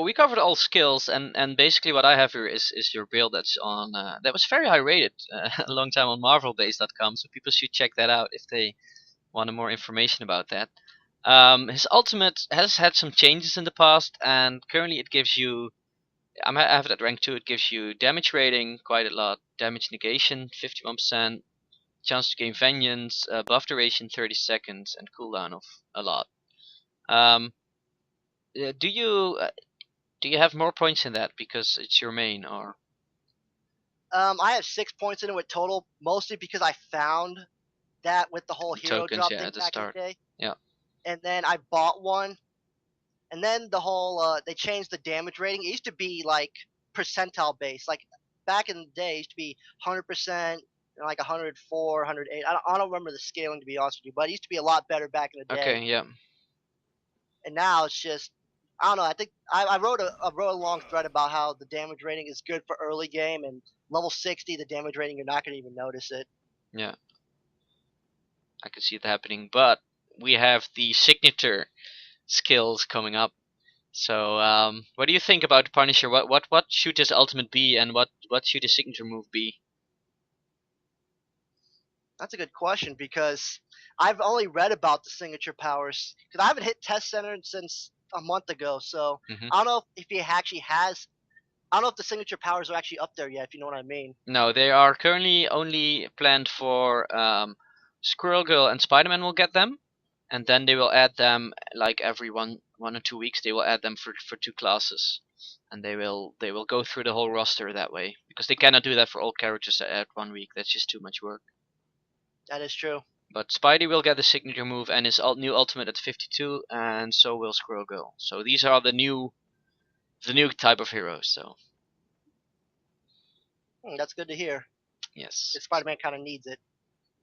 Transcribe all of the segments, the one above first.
we covered all skills, and basically what I have here is your build that's on that was very high rated a long time on MarvelBase.com, so people should check that out if they want more information about that. His ultimate has had some changes in the past, and currently it gives you. I have it at rank 2. It gives you damage rating quite a lot, damage negation 51%, chance to gain vengeance, buff duration 30 seconds, and cooldown of a lot. Um, do you have more points in that because it's your main, or? I have 6 points in it with total, mostly because I found that with the whole hero Tokens, drop yeah, thing at the back in start. the day. Yeah. And then I bought one, and then the whole they changed the damage rating. It used to be like percentile based. Like back in the day, it used to be 100%, like 104, 108. I don't remember the scaling, to be honest with you, but it used to be a lot better back in the day. Okay, yeah. And now it's just, I don't know. I think I wrote a long thread about how the damage rating is good for early game, and level 60, the damage rating, you're not going to even notice it. Yeah. I can see it happening, but we have the signature skills coming up. So, what do you think about the Punisher? What should his ultimate be, and what should his signature move be? That's a good question, because I've only read about the signature powers, because I haven't hit test center since a month ago. So I don't know if he actually has. I don't know if the signature powers are actually up there yet, if you know what I mean. No, they are currently only planned for Squirrel Girl and Spider-Man will get them, and then they will add them like every one or 2 weeks. They will add them for 2 classes, and they will go through the whole roster that way, because they cannot do that for all characters at 1 week. That's just too much work. That is true. But Spidey will get the signature move and his new ultimate at 52, and so will Squirrel Girl. So these are the new type of heroes. So That's good to hear. yes, Spider-Man kind of needs it.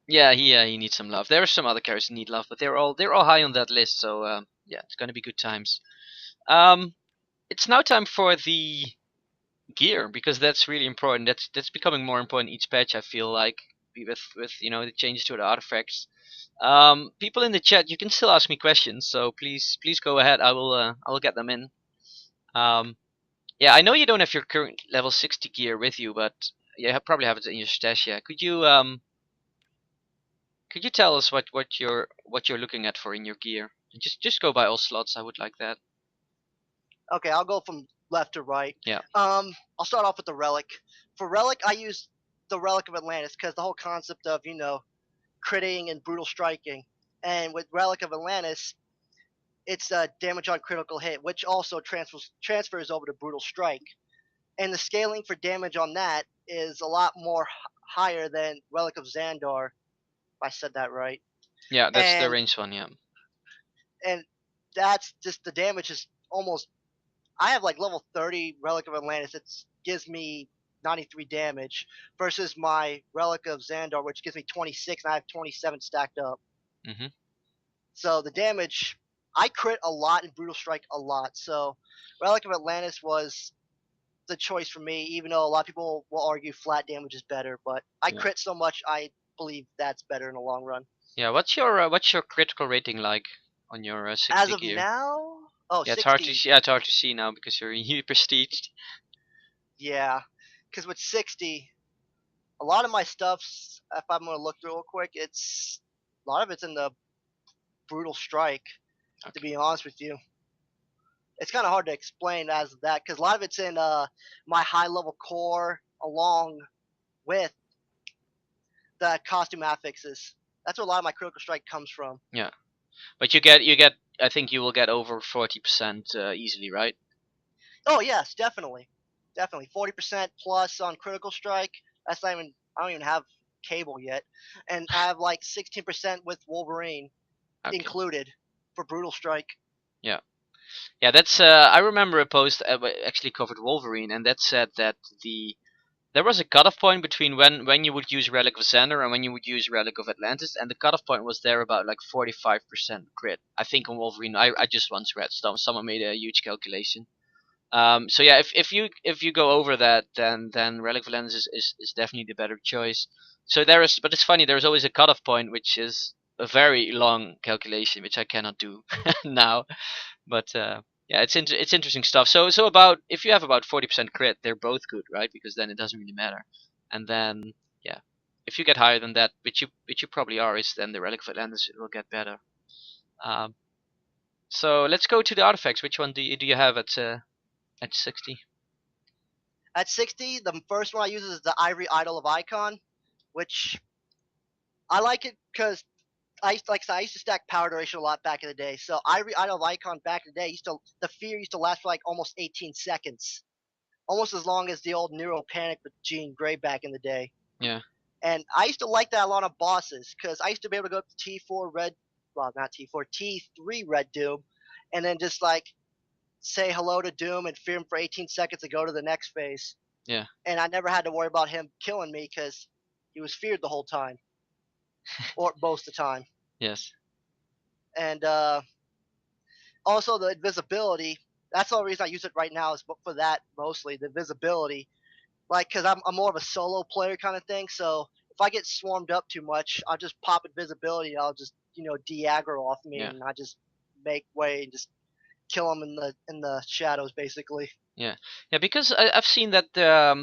yeah, he needs some love. There are some other characters that need love, but they're all high on that list. So yeah, it's gonna be good times. It's now time for the gear, because that's really important. That's becoming more important each patch, I feel like, with the changes to the artifacts. People in the chat, you can still ask me questions, so please go ahead. I will get them in. Yeah, I know you don't have your current level 60 gear with you, but you probably have it in your stash. Yeah, could you tell us what you're looking at for in your gear? And just go by all slots. I would like that. Okay, I'll go from left to right. Yeah. I'll start off with the relic. For relic, I use the Relic of Atlantis, because the whole concept of critting and brutal striking, and with Relic of Atlantis, it's damage on critical hit, which also transfers over to brutal strike, and the scaling for damage on that is a lot more higher than Relic of Xandar, if I said that right. Yeah, that's the range one. Yeah. And that's just, the damage is almost. I have like level 30 Relic of Atlantis. It gives me 93 damage versus my Relic of Xandar, which gives me 26, and I have 27 stacked up. So the damage, I crit a lot and Brutal Strike a lot. So Relic of Atlantis was the choice for me, even though a lot of people will argue flat damage is better. But I crit so much, I believe that's better in the long run. Yeah, what's your critical rating like on your 60 As of gear? now? Oh, yeah, 60. It's hard to see now because you're prestiged. Yeah, because with 60, a lot of my stuff's, if I'm going to look through real quick, a lot of it's in the Brutal Strike, to be honest with you. It's kind of hard to explain as of that, because a lot of it's in my high level core, along with the costume affixes. That's where a lot of my critical strike comes from. Yeah, but you get I think you will get over 40% easily, right? Oh yes, definitely 40% plus on critical strike. That's not even, I don't even have Cable yet, and I have like 16% with Wolverine included for brutal strike. Yeah, yeah, that's I remember a post actually covered Wolverine, and that said that there was a cutoff point between when you would use Relic of Xander and when you would use Relic of Atlantis, and the cutoff point was there about like 45% crit. I think on Wolverine, I just once read someone made a huge calculation. So yeah, if you go over that, then Relic of Atlantis is definitely the better choice. So but it's funny, there's always a cutoff point, which is a very long calculation, which I cannot do now. But Yeah, it's interesting stuff. So about if you have about 40% crit, they're both good, right? Because then it doesn't really matter. And then yeah, if you get higher than that, which you probably are, is then the relic of Atlantis will get better. Um, so let's go to the artifacts. Which one do you have at 60? At 60, the first one I use is the Ivory Idol of Icon, which I like it because I used to stack power duration a lot back in the day. So Ivory Idol of Icon back in the day the fear used to last for like almost 18 seconds, almost as long as the old Neural Panic with Jean Grey back in the day. Yeah, And I used to like that a lot of bosses because I used to be able to go up to T4 red, well not T4, T3 red Doom, and then just like say hello to Doom and fear him for 18 seconds and go to the next phase. yeah, And I never had to worry about him killing me because he was feared the whole time, or most of the time. yes, And also the invisibility. That's the only reason I use it right now is for that mostly the invisibility. Like, cause I'm more of a solo player kind of thing. So if I get swarmed up too much, I'll just pop invisibility. I'll just de-aggro off me, yeah, and I just make way and just kill them in the shadows basically. yeah, yeah. Because I've seen that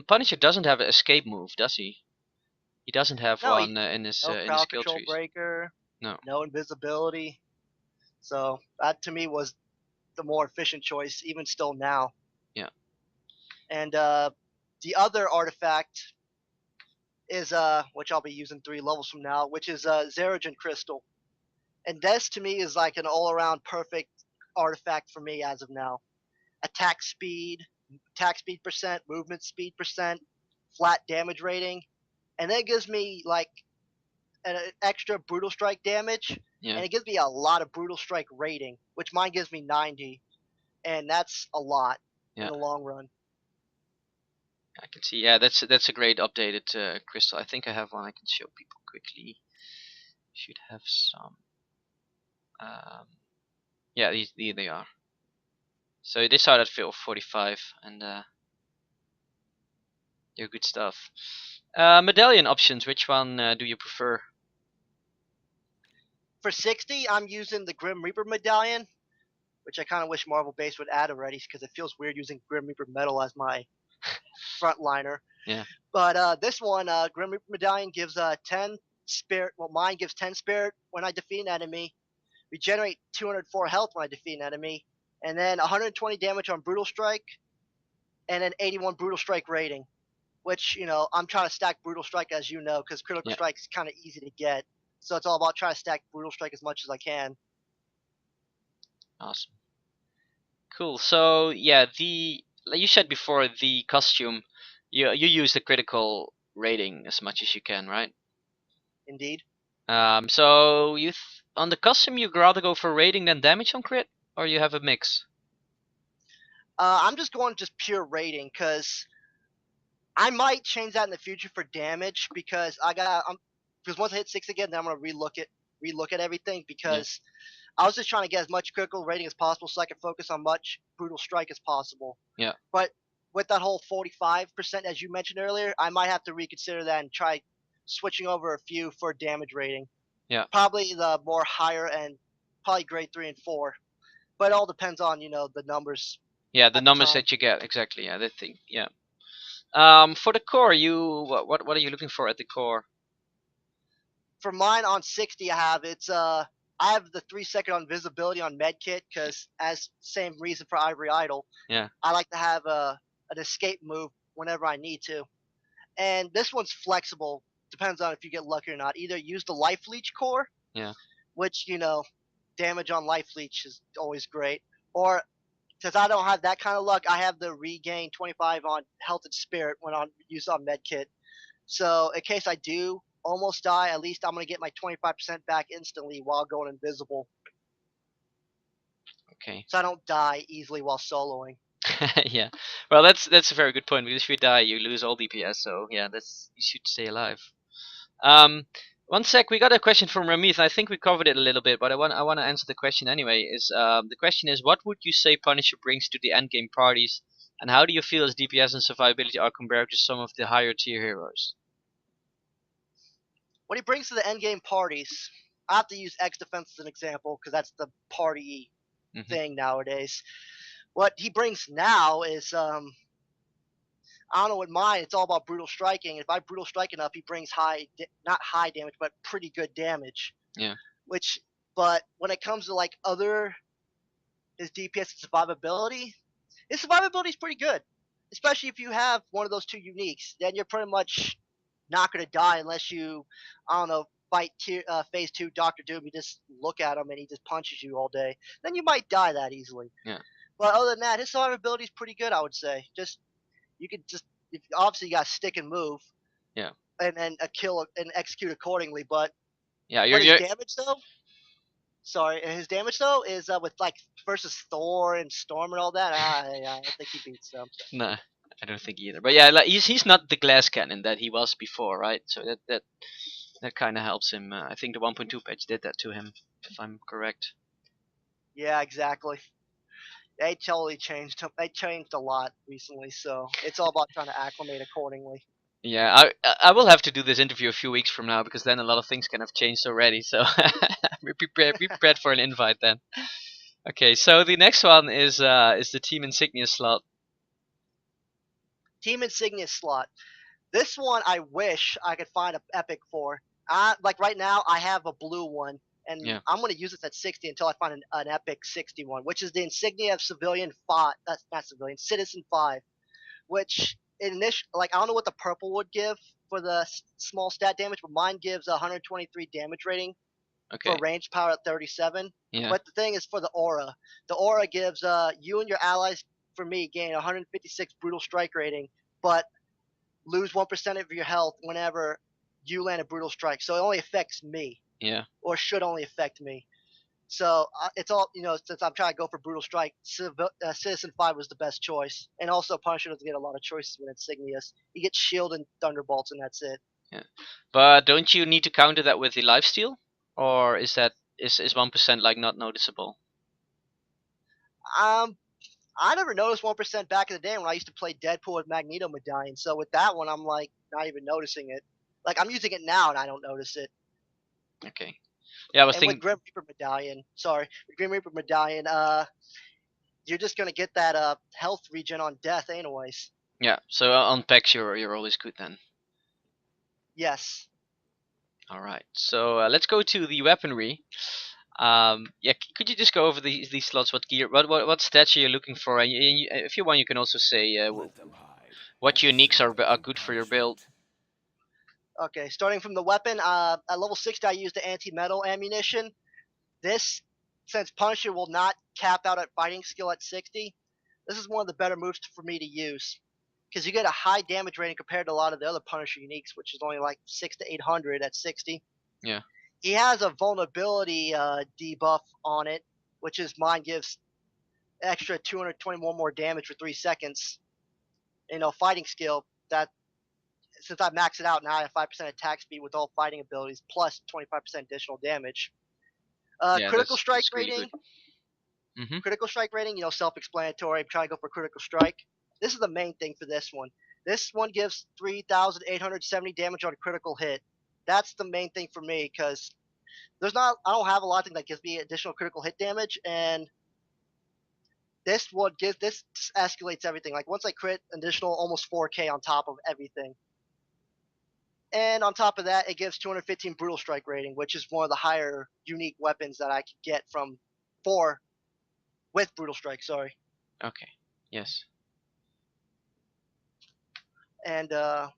Punisher doesn't have an escape move, does he? He doesn't have No, one no in his crowd skill control trees. breaker, No. no invisibility. So that to me was the more efficient choice, even still now. Yeah, And the other artifact is which I'll be using 3 levels from now, which is Zeragen Crystal. And this to me is like an all-around perfect artifact for me as of now. Attack speed percent, movement speed percent, flat damage rating, and then it gives me like an extra brutal strike damage, yeah, and it gives me a lot of brutal strike rating, which mine gives me 90, and that's a lot in yeah. the long run. I can see. Yeah, that's a great updated crystal. I think I have one I can show people quickly. Should have some. Um, yeah, these they are. So they start at 45, and they're good stuff. Medallion options. Which one do you prefer? For 60, I'm using the Grim Reaper medallion, which I kind of wish Marvel Base would add already because it feels weird using Grim Reaper Metal as my frontliner. Yeah, But this one, Grim Reaper Medallion gives 10 spirit. Well, mine gives 10 spirit when I defeat an enemy. Regenerate 204 health when I defeat an enemy. And then 120 damage on Brutal Strike. And then 81 Brutal Strike rating. Which, I'm trying to stack Brutal Strike as you know, because Critical yeah, Strike is kind of easy to get. So it's all about trying to stack Brutal Strike as much as I can. awesome, cool. So yeah, the like you said before, the costume, you use the critical rating as much as you can, right? Indeed. So on the costume you'd rather go for rating than damage on crit, or you have a mix? I'm just going just pure rating, because I might change that in the future for damage because because once I hit 6 again, then I'm gonna relook at everything Yeah, because I was just trying to get as much critical rating as possible so I could focus on much brutal strike as possible. yeah, But with that whole 45% as you mentioned earlier, I might have to reconsider that and try switching over a few for damage rating. yeah. Probably the more higher end, probably grade 3 and 4. But it all depends on the numbers Yeah, the at the numbers time. that you get exactly. Yeah, that thing. Yeah. For the core, what are you looking for at the core? For mine on 60, I have the 3-second invisibility on medkit because as same reason for Ivory Idol, Yeah, I like to have an escape move whenever I need to. And this one's flexible. Depends on if you get lucky or not. Either use the life leech core, yeah, which damage on life leech is always great, or since I don't have that kind of luck, I have the regain 25 on health and spirit when on use on medkit. So in case I do almost die, at least I'm gonna get my 25% back instantly while going invisible, okay. so I don't die easily while soloing. Yeah. Well, that's a very good point because if you die, you lose all DPS. So yeah, that's you should stay alive. Um, One sec. We got a question from Ramith. I think we covered it a little bit, but I want to answer the question anyway. Is the question is what would you say Punisher brings to the endgame parties, and how do you feel his DPS and survivability are compared to some of the higher tier heroes? What he brings to the endgame parties, I have to use X defense as an example because that's the party Hmm. thing nowadays. What he brings now is I don't know, with mine, it's all about brutal striking. If I brutal strike enough, he brings not high damage, but pretty good damage. Yeah. Which, but when it comes to like other his DPS and survivability, his survivability is pretty good, especially if you have one of those two uniques. Then you're pretty much not gonna die unless you, I don't know, fight phase 2 Doctor Doom. You just look at him and he just punches you all day. Then you might die that easily. Yeah. But other than that, his survivability is pretty good. I would say. Just you could just obviously you got to stick and move, Yeah. and kill and execute accordingly. But Yeah. his damage though, sorry, his damage though is with like versus Thor and Storm and all that. I don't think he beats them. Nah, I don't think either. But yeah, like he's not the glass cannon that he was before, right? So that kind of helps him. I think the 1.2 patch did that to him, if I'm correct. Yeah, exactly. They totally changed him. They changed a lot recently, so it's all about trying to acclimate accordingly. Yeah, I will have to do this interview a few weeks from now because then a lot of things kind of changed already. So be prepared for an invite then. Okay, so the next one is the team insignia slot. Team Insignia slot. This one I wish I could find an epic for. Like right now, I have a blue one, and Yeah. I'm going to use this at 60 until I find an epic 61, which is the insignia of civilian 5. That's not civilian, citizen 5. Which in this, like I don't know what the purple would give for the small stat damage, but mine gives 123 damage rating for Okay. range power at 37. Yeah. But the thing is for the aura. The aura gives you and your allies, for me, gain 156 brutal strike rating, but lose 1% of your health whenever you land a brutal strike. So it only affects me, Yeah. or should only affect me. So it's all, since I'm trying to go for brutal strike, Citizen 5 was the best choice. And also Punisher doesn't get a lot of choices with Insignias. You get Shield and Thunderbolts, and that's it. Yeah. But don't you need to counter that with the lifesteal, or is 1% like not noticeable? Um, I never noticed 1% back in the day when I used to play Deadpool with Magneto Medallion. So with that one, I'm like not even noticing it. Like I'm using it now and I don't notice it. Okay. Yeah, I was And with thinking. Grim Reaper Medallion, sorry, with Grim Reaper Medallion, you're just gonna get that health regen on death anyways. Yeah. So on packs, you're always good then. Yes. All right. So let's go to the weaponry. Yeah, could you just go over these slots? What gear? What stats are you looking for? And if you want, you can also say Let them hide. what I will uniques serve are them good for your build. punishment. Okay, starting from the weapon, at level 60 I use the anti-metal ammunition. This, since Punisher will not cap out at fighting skill at 60, this is one of the better moves for me to use. Because you get a high damage rating compared to a lot of the other Punisher uniques, which is only like 6 to 800 at 60. Yeah. He has a vulnerability debuff on it, which is mine gives extra 221 more damage for 3 seconds. Fighting skill, that since I max it out now, I have 5% attack speed with all fighting abilities plus 25% additional damage. Yeah, Critical strike that's really good. rating. Mhm. Critical strike rating, self-explanatory. I'm trying to go for critical strike. This is the main thing for this one. This one gives 3,870 damage on a critical hit. That's the main thing for me because I don't have a lot of things that gives me additional critical hit damage, and this escalates everything. Like once I crit, additional almost 4K on top of everything. And on top of that, it gives 215 brutal strike rating, which is one of the higher unique weapons that I could get from 4 with brutal strike. Sorry. Okay. Yes. And I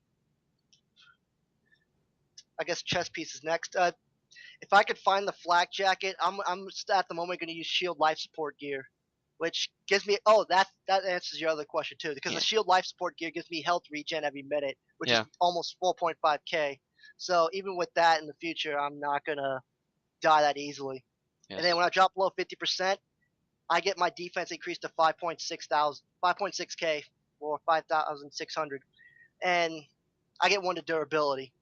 guess chest piece is next. If I could find the flak jacket, I'm at the moment going to use shield life support gear, which gives me. Oh, that answers your other question too, because Yeah. the shield life support gear gives me health regen every minute, which is Yeah. almost 4.5k. So even with that in the future, I'm not gonna die that easily. Yes. And then when I drop below 50%, I get my defense increased to 5.6k or 5,600, and I get 1 to durability.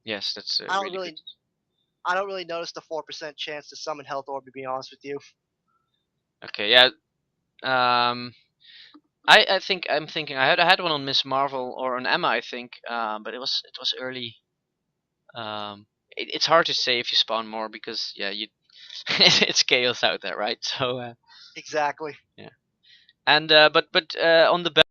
Yes, that's I don't really really good. I don't really notice the 4% chance to summon health orb, to be honest with you. Okay. Yeah. Um. I think I'm thinking I had one on Miss Marvel or on Emma, I think. But it was early. It's hard to say if you spawn more because yeah, you it's chaos out there, right? So Exactly. yeah. And but on the